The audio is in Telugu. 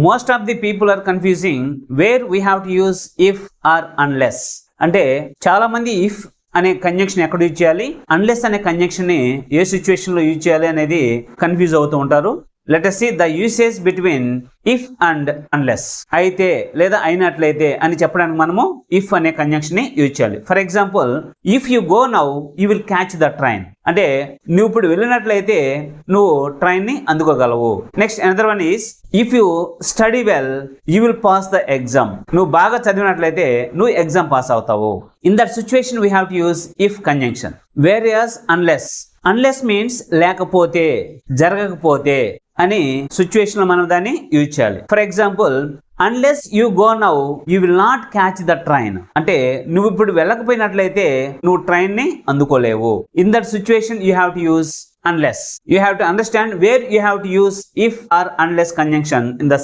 Most of the people are confusing where we have to use if or unless. అంటే చాలా మంది ఇఫ్ అనే కంజంక్షన్ ఎక్కడ యూజ్ చేయాలి, అన్లెస్ అనే కంజంక్షన్ ని ఏ సిచ్యువేషన్ లో యూజ్ చేయాలి అనేది కన్ఫ్యూజ్ అవుతూ ఉంటారు. Let us see the usage between if and unless. అయితే లేదా అయినట్లయితే అని చెప్పడానికి మనము if అనే కంజంక్షన్ ని యూజ్ చేయాలి. For example, if you go now you will catch the train. అంటే నువ్వు ఇప్పుడు వెళ్ళినట్లయితే నువ్వు ట్రైన్ ని అందుకోగలవు. Next another one is if you study well you will pass the exam. నువ్వు బాగా చదివినట్లయితే నువ్వు ఎగ్జామ్ పాస్ అవుతావు. In that situation we have to use if conjunction. Whereas unless means లేకపోతే, జరగకపోతే అని సిచ్యువేషన్ లో మనం దాన్ని యూజ్ చేయాలి. For example, unless you go now you will not catch the train. అంటే నువ్వు ఇప్పుడు వెళ్ళకపోయినట్లయితే నువ్వు ట్రైన్ ని అందుకోలేవు. In that situation you have to use unless. You have to understand where you have to use if or unless conjunction in the